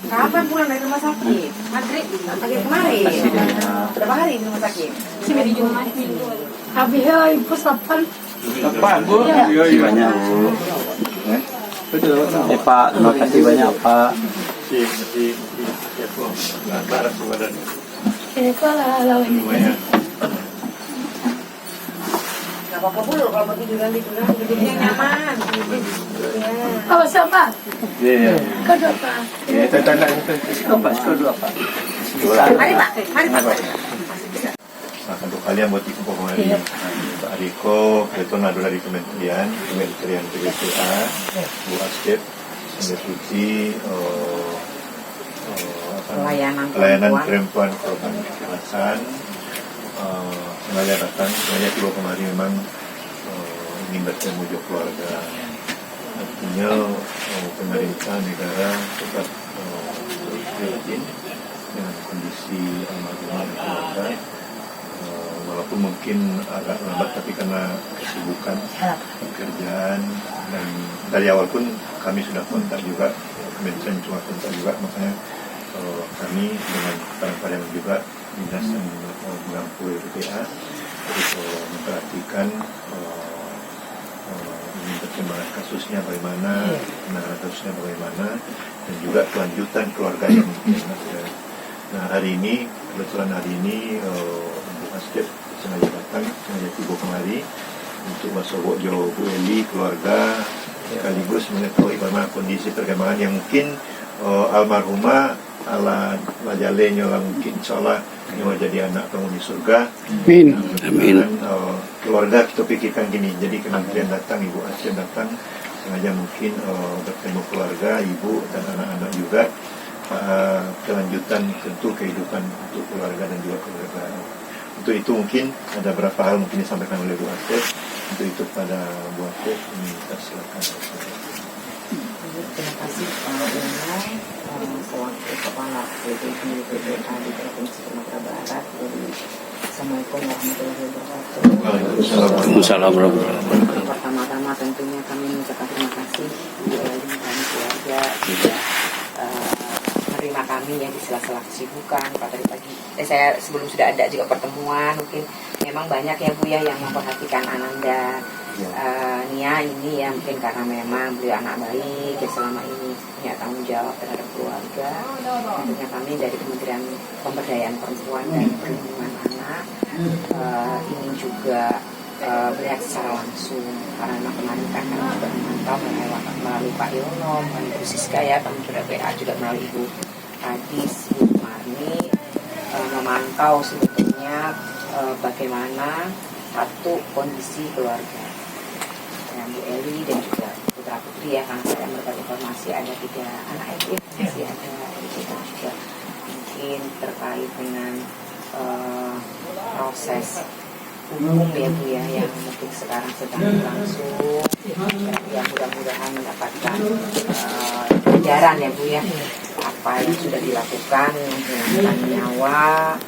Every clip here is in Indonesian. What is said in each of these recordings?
Kapan pulang dari rumah sakit? Maghrib, pagi kemarin. Berapa hari di rumah sakit? Hari Jumat minggu. Habis ya ibu sapan. Sapan Bu. Terima banyak Bu. Pak, terima kasih banyak Pak. Masih ya Bu. Barang badan. Kalau Lumayan. Gak apa-apa Bu, kalau mau tiduran tidurnya nyaman. apa siapa? Iya. Kedua Pak. Ya, tanda Pak, dua Pak. Mari Pak, mari Pak. Nah, untuk kalian buat ikut hari Pak Ariko, itu nado dari Kementerian PGTA, Bu Askep, Sende Suci, pelayanan perempuan korban kekerasan, sengaja datang, sengaja tiba kemari memang ingin bertemu juga keluarga. Artinya pemerintah negara tetap prihatin dengan kondisi almarhumah dan keluarga. Walaupun mungkin agak lambat, tapi karena kesibukan pekerjaan dan dari awal pun kami sudah kontak juga, Kementerian cuma kontak juga, makanya kami dengan kadang-kadang juga dinas yang mengampu PPA untuk memperhatikan perkembangan kasusnya bagaimana, penanganan kasusnya bagaimana, dan juga kelanjutan keluarga yang ada. Nah hari ini, kebetulan hari ini Bu Askep sengaja datang, sengaja tiba kemari untuk masuk jauh Bu Eli, keluarga, sekaligus mengetahui bagaimana kondisi perkembangan yang mungkin almarhumah ala majalenya lah mungkin insyaallah yang jadi anak penghuni surga. Amin. Amin. Keluarga kita pikirkan gini, jadi kementerian datang, Ibu Asyik datang sengaja mungkin bertemu keluarga, ibu dan anak-anak juga, kelanjutan tentu kehidupan untuk keluarga dan juga keluarga. Untuk itu mungkin ada beberapa hal mungkin disampaikan oleh Bu Asyik. Untuk itu pada Bu Asyik ini kita silakan. Terima kasih Pak Unai, selaku Kepala PPA di Provinsi Sumatera Barat. Jadi, Assalamualaikum warahmatullahi wabarakatuh. Waalaikumsalam warahmatullahi wabarakatuh. Pertama-tama tentunya kami mengucapkan terima kasih kepada kami keluarga juga menerima kami yang di sela-sela kesibukan pada pagi. Saya sebelum sudah ada juga pertemuan, mungkin memang banyak ya Bu ya yang memperhatikan Ananda. Nia ini ya mungkin karena memang beliau anak baik ya selama ini punya tanggung jawab terhadap keluarga. Tentunya kami dari Kementerian Pemberdayaan Perempuan dan Perlindungan Anak ingin juga melihat secara langsung karena memang kemarin kan kami juga memantau melalui Pak Yono, melalui Bu Siska ya, kami juga PA juga melalui Ibu Adis, Bu Marni memantau sebetulnya bagaimana satu kondisi keluarga. Bu Eli dan juga putra putri ya, karena saya mendapat informasi ada 3 anak yatim, masih ada juga mungkin terkait dengan proses hukum ya Bu ya yang mungkin sekarang sedang berlangsung, yang mudah-mudahan mendapatkan pelajaran ya Bu ya apa yang sudah dilakukan menghilangkan nyawa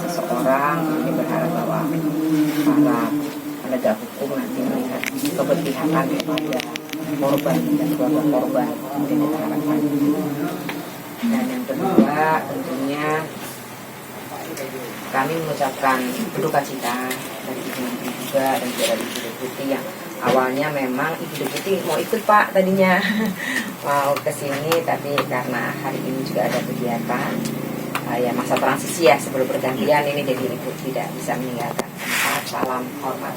seseorang. Kami berharap bahwa para penegak hukum nanti melihat keberpihakan kepada korban dan keluarga korban yang kita harapkan. Dan yang kedua tentunya kami mengucapkan berduka cita dari ibu-ibu juga dan juga dari Ibu Deputi yang awalnya memang Ibu Deputi mau ikut Pak tadinya mau ke sini, tapi karena hari ini juga ada kegiatan ya masa transisi ya sebelum pergantian ini, jadi Ibu tidak bisa meninggalkan. Salam hormat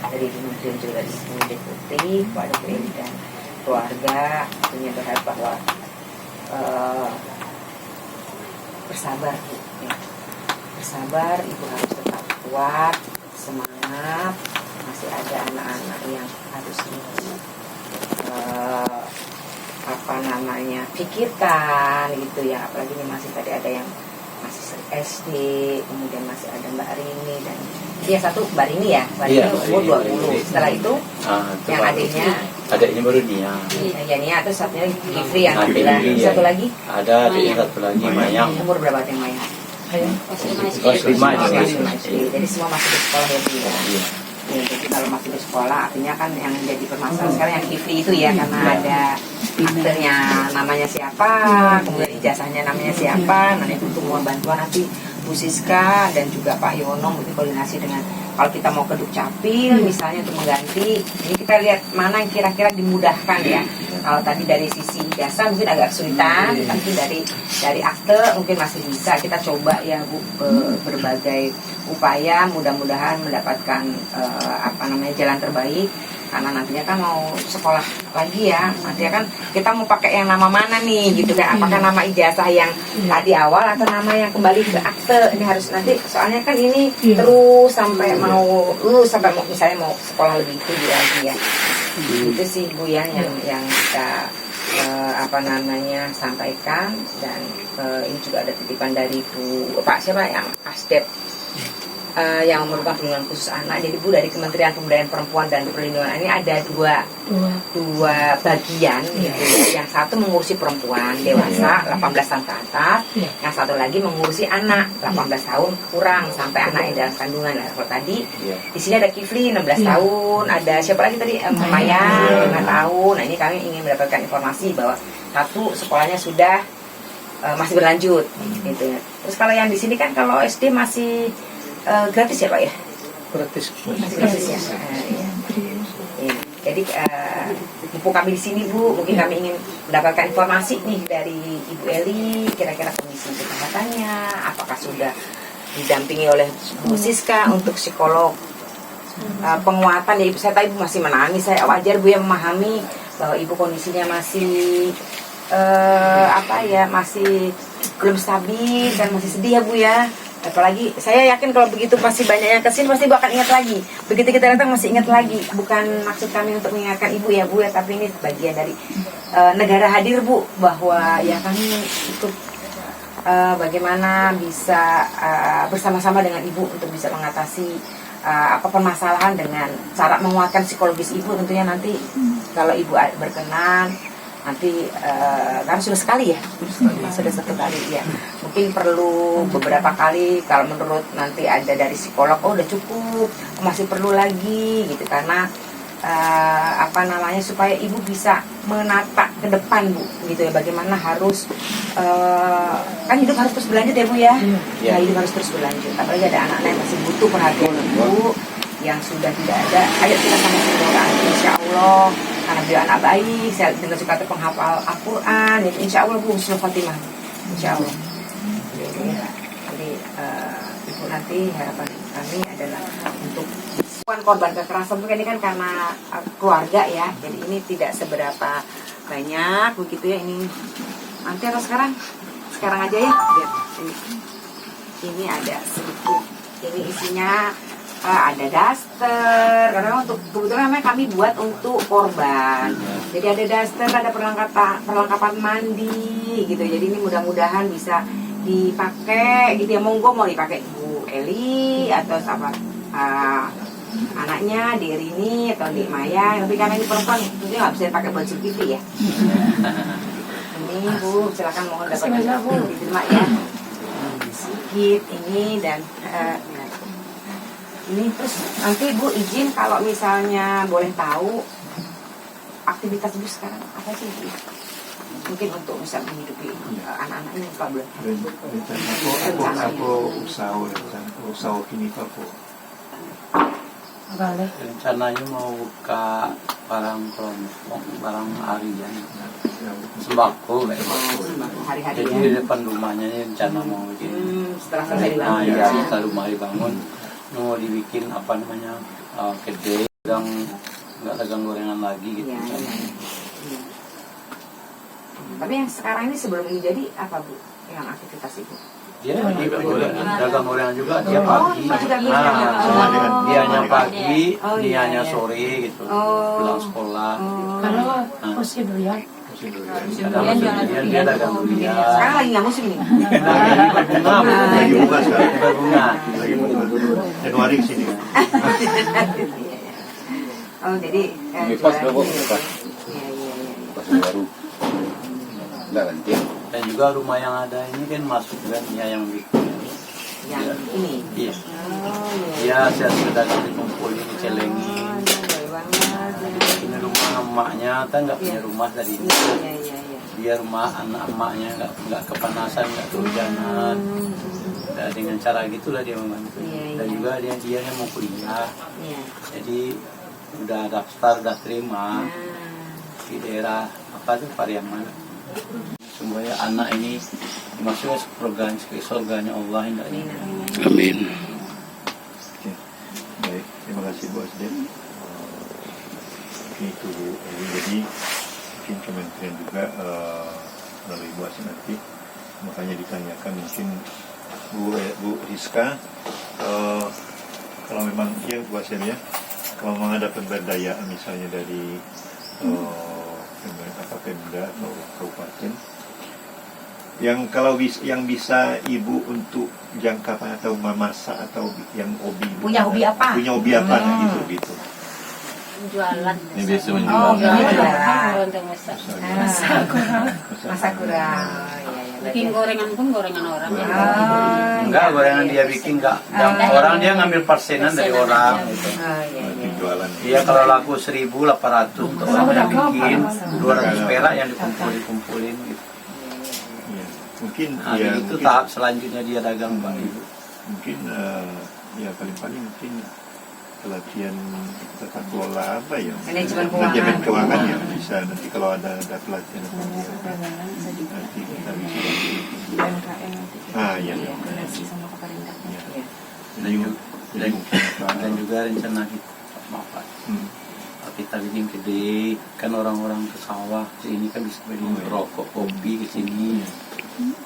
dari Kementerian juga dari Ibu Deputi kepada Ibu dan keluarga. Tentunya berharap bahwa bersabar Bu ya. Bersabar, Ibu harus tetap kuat, semangat, masih ada anak-anak yang harus pikirkan gitu ya, apalagi ini masih tadi ada yang masih SD, kemudian masih ada Mbak Rini dan dia satu Mbak Rini ya, Mbak Rini umur 20. Setelah itu yang adiknya baru Nia. Ya Nia, terus satunya Gifri yang satu lagi Ada satu lagi Mayang. Umur berapa yang Mayang? Kelas 5 Jadi semua masih di sekolah ya Bu ya. Ya, jadi kalau masih di sekolah artinya kan yang jadi permasalahan sekarang yang Kifli itu ya, karena ada aktornya namanya siapa, kemudian ijazahnya namanya siapa, nanti butuh mohon bantuan nanti Bu Siska dan juga Pak Yono mungkin koordinasi dengan kalau kita mau ke Dukcapil misalnya untuk mengganti, ini kita lihat mana yang kira-kira dimudahkan ya. Kalau tadi dari sisi ijazah mungkin agak kesulitan, tapi dari akte mungkin masih bisa. Kita coba ya Bu berbagai upaya, mudah-mudahan mendapatkan jalan terbaik. Karena nantinya kan mau sekolah lagi ya, nantinya kan kita mau pakai yang nama mana nih gitu kan, apakah nama ijazah yang tadi awal atau nama yang kembali ke akte. Ini harus nanti, soalnya kan ini terus sampai mau lulus, sampai mau misalnya mau sekolah lebih tinggi lagi ya. Itu sih Bu ya yang kita sampaikan. Dan ini juga ada titipan dari Pak siapa yang Asdep yang merupakan perlindungan khusus anak. Jadi Bu, dari Kementerian Pemberdayaan Perempuan dan Perlindungan ini ada dua bagian gitu. Yang satu mengurusi perempuan dewasa 18 tahun ke atas, yang satu lagi mengurusi anak 18 tahun kurang sampai anak yang dalam kandungan. Nah, kalau tadi di sini ada Kifli 16 tahun, ada siapa lagi tadi Maya 5 tahun. Nah, ini kami ingin mendapatkan informasi bahwa satu sekolahnya sudah masih berlanjut gitu ya. Terus kalau yang di sini kan kalau SD masih gratis ya Pak ya? Gratis. Masih gratis ya. Ya. Jadi mumpung kami di sini Bu, mungkin kami ingin mendapatkan informasi nih dari Ibu Eli, kira-kira kondisi kesehatannya, apakah sudah didampingi oleh Bu Siska untuk psikolog penguatan. Ya Ibu, saya tahu Ibu masih menangis, saya wajar Bu yang memahami bahwa Ibu kondisinya masih masih belum stabil dan masih sedih ya Bu ya. Apalagi saya yakin kalau begitu pasti banyak yang kesini pasti Bu akan ingat lagi. Begitu kita datang masih ingat lagi. Bukan maksud kami untuk mengingatkan Ibu ya Bu ya, tapi ini bagian dari negara hadir Bu, bahwa ya kami ikut bagaimana bisa bersama-sama dengan Ibu untuk bisa mengatasi permasalahan dengan cara menguatkan psikologis Ibu. Tentunya nanti kalau Ibu berkenan nanti karena sudah sekali ya, sudah satu kali ya, mungkin perlu beberapa kali. Kalau menurut nanti ada dari psikolog, oh udah cukup, masih perlu lagi gitu, karena supaya Ibu bisa menata ke depan Bu gitu ya, bagaimana harus kan hidup harus terus berlanjut ya Bu ya. Nah, hidup harus terus berlanjut, apalagi ada anak-anak yang masih butuh perhatian Ibu yang sudah tidak ada. Ayo kita sama-sama doa, insya Allah karena beliau anak baik, saya dengar suka penghafal Al-Quran, ya, insya Allah Bu, husnul khotimah, insya Allah. Jadi Ibu nanti harapan kami adalah untuk korban kekerasan ini kan karena keluarga ya, jadi ini tidak seberapa banyak begitu ya. Ini nanti atau sekarang aja ya, biar ini ada sedikit, ini isinya ada daster, karena untuk kebetulan namanya kami buat untuk korban. Jadi ada daster, ada perlengkapan mandi gitu. Jadi ini mudah-mudahan bisa dipakai gitu ya. Monggo mau dipakai Bu Eli atau sama anaknya di Rini atau di Maya. Tapi karena ini perempuan, tentunya nggak bisa pakai buat CCTV ya. Ini Bu, silakan mohon dapat diterima ya. Sedikit ini dan ini. Terus nanti Bu izin kalau misalnya boleh tahu aktivitas Bu sekarang apa sih Bu? Mungkin untuk bisa menghidupi anak-anak ini Pak boleh. Aku usaha kini Pak. Rencananya mau buka barang kelompok, barang harian, sembako kayak hari-hari jadi ya. di depan rumahnya ini rencana mau bikin Setelah selesai dibangun ya, setelah rumah dibangun mau dibikin kedai yang nggak dagang gorengan lagi gitu. Ya. Tapi yang sekarang ini sebelum ini jadi apa Bu yang aktivitas Ibu? Dia dagang gorengan juga, dia pagi. Dianya pagi, dianya sore gitu. Pulang sekolah. Kalau musim durian, Dia dagang durian. Sekarang lagi nggak musim nih. Lagi buka sekarang. berbunga. Lagi Januari sini. Oh jadi jualan. Iya. Baru nggak ganti. Dan juga rumah yang ada ini kan masuk kan dia yang bikin. Yang ini. Iya. Oh Dia saya sudah dikumpulin celengin. Baik banget. Ini rumah emaknya, kan nggak punya rumah tadi. Iya. dia rumah anak emaknya nggak kepanasan, nggak kehujanan. Dan dengan cara gitulah dia membantu. Iya, Dan iya. juga dia mau kuliah, Iya. jadi udah daftar, udah terima Nah, di daerah apa tuh Pariaman. Supaya anak ini dimasukkan ke surganya Allah hendaknya. Amin. Oke. Baik, terima kasih Bu Asdem. Itu Bu Eli. Jadi mungkin kementerian juga melalui Bu Asdem nanti makanya ditanyakan mungkin Bu Rizka, kalau memang ya Bu Asdem ya, kalau memang ada pemberdayaan misalnya dari Pemda atau kabupaten yang kalau yang bisa ibu untuk jangka panjang atau memasak atau yang hobi Punya hobi apa? punya hobi apa nah, gitu Jualan. Ini biasa Oh, menjual. jualan. Untuk masak. Masak kurang. Iya, iya. Bikin gorengan pun gorengan orang. Enggak, gorengan dia bikin enggak. Orang dia ngambil persenan dari orang gitu. Oh, iya, iya. jualan Dia kalau laku 1.800 untuk orang yang bikin 200 perak yang dikumpulin gitu. ya. Mungkin Nah, ya itu mungkin, tahap selanjutnya dia dagang Pak Ibu. mungkin ya paling mungkin pelatihan tata kelola apa ya Manajemen manajemen keuangan. keuangan ya bisa nanti kalau ada pelatihan apa nanti kita bisa ya Iya. Dan juga, jadi mungkin dan juga rencana kita, maaf Pak, kita bikin gede, kan orang-orang ke sawah ke sini kan bisa beli rokok, kopi ke sini.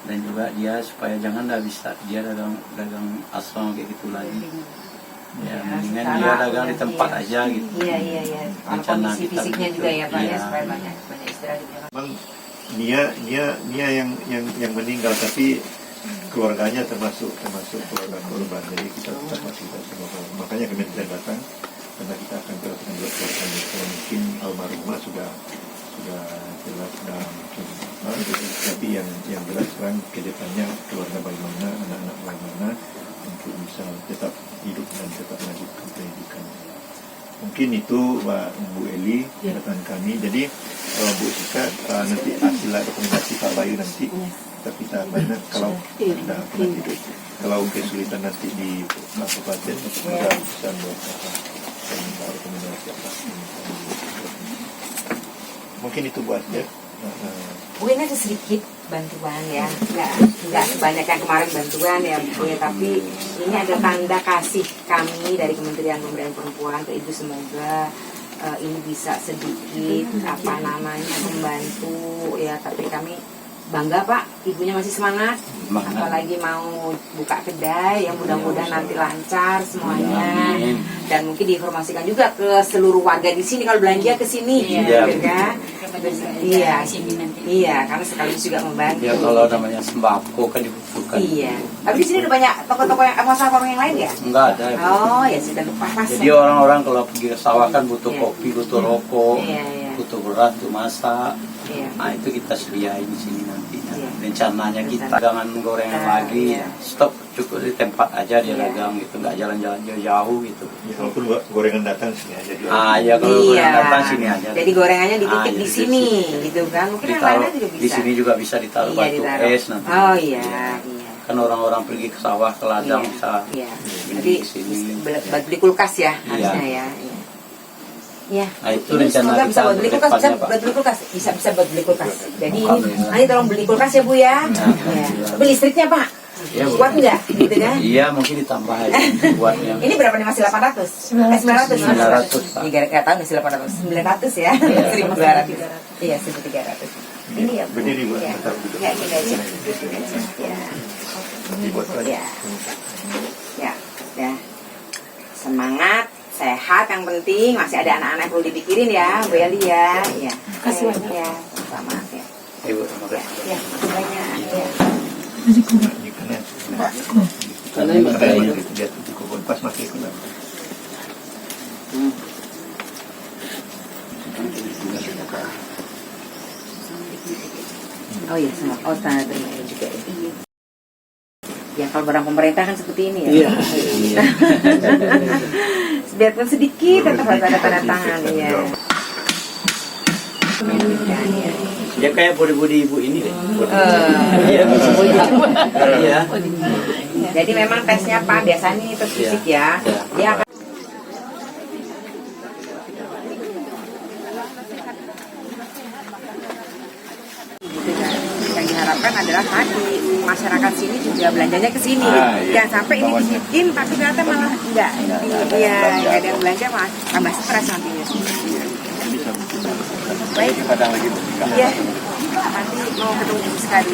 Dan juga dia supaya jangan dah bisa dia dagang asal kayak gitu lagi. Ya, mendingan dia dagang di tempat aja gitu. Iya, iya, iya. Rencana Kondisi kita fisiknya begitu. juga ya Pak ya, Iya. supaya banyak istirahat di dalam. memang Nia yang meninggal tapi keluarganya termasuk keluarga korban, jadi kita tetap masih semua korban. Makanya kementerian datang karena kita akan teruskan buat keluarga itu. Mungkin almarhumah sudah jelas dan mungkin tapi yang jelas sekarang kedepannya keluarga bagaimana, anak-anak bagaimana untuk bisa tetap hidup dan tetap lanjutkan pendidikan. Mungkin itu Bu Eli catatan kami. Jadi Bu Sika nanti hasil rekomendasi Pak Bayu nanti kita banyak kalau ada nanti kalau kesulitan nanti di kabupaten kita bisa buat apa dan minta rekomendasi apa. Mungkin itu Bu Asdem. Mungkin ada sedikit bantuan ya, nggak sebanyak yang kemarin bantuan ya Bu ya, tapi ini ada tanda kasih kami dari Kementerian Pemberdayaan Perempuan ke Ibu, semoga ini bisa sedikit apa namanya membantu ya, tapi kami bangga Pak, ibunya masih semangat, apalagi mau buka kedai yang mudah-mudahan nanti lancar semuanya. Dan mungkin diinformasikan juga ke seluruh warga di sini kalau belanja ke sini, Iya. gitu kan? Iya, iya, karena sekaligus juga membantu. Ya kalau namanya sembako kan dibutuhkan. Iya, tapi di sini ada banyak toko-toko yang masalah warung yang lain ya? Enggak ada. Oh ya sudah lupa pas. Jadi orang-orang kalau pergi ke sawah kan butuh Iya. kopi, butuh rokok, Iya, iya. butuh beras untuk masak. Iya. Nah itu kita sediain di sini nantinya. Iya. Rencananya kita jangan gorengan Ah, lagi, iya. stop cukup di tempat aja dia Iya. dagang gitu, nggak jalan-jalan jauh-jauh gitu. Ya, walaupun gorengan datang sini aja dulu. Ah ya kalau gorengan datang sini aja. Jadi gorengannya dititip Ah, di jadi sini, di gitu kan? Mungkin yang Ditaruh lainnya juga bisa. di sini juga bisa ditaruh Iya, batu ditaruh. es nanti. Oh iya, iya. Kan orang-orang pergi ke sawah ke ladang Iya, bisa iya. beli Jadi di sini. beli kulkas ya, Iya. harusnya ya. Iya. Ya, Nah, itu ini rencana semoga bisa kita buat beli untuk kulkas, bisa depannya, Pak. buat beli kulkas, bisa buat beli kulkas. Jadi ini, Alhamdulillah. nanti tolong beli kulkas ya Bu ya. Ya. Tapi listriknya Pak, Iya, Bu. kuat nggak? Gitu kan? Iya mungkin ditambah aja buat yang Ini berapa nih, masih 800? 900. 900, Pak. Iya, nggak tahu nih 800. 900 ya. 1200. Iya, 1300. Ini ya Bu. Berdiri, Bu. Ya, Tetap duduk. ya gini aja. Gini aja. Ya. Dibuat lagi. Ya. Ya, ya. Semangat, sehat yang penting, masih ada anak-anak yang perlu dipikirin ya, Bu Eli ya. Ya. Kasih banyak. Ya, selamat ya. Ibu terima Ya, kasih. ya, makasih banyak. Ya. Ini kena. Karena ini makanya. Dia cukup pas masih kena. Oh iya, sama. Oh, tanda terima juga ya. Ya, kalau barang pemerintah kan seperti ini ya. Iya. Biarpun sedikit tetap harus ada tanda tangan ya. Ya, ya. Dia kayak body ibu ini deh. Iya, Iya. jadi memang tesnya Pak biasanya itu fisik ya. Dia akan yang diharapkan adalah tadi masyarakat sini juga belanjanya ke sini. Jangan sampai ini dibikin tapi ternyata malah enggak. Iya, enggak ada yang belanja malah tambah stres nantinya. Baik. Iya. Nanti mau ketemu sekali.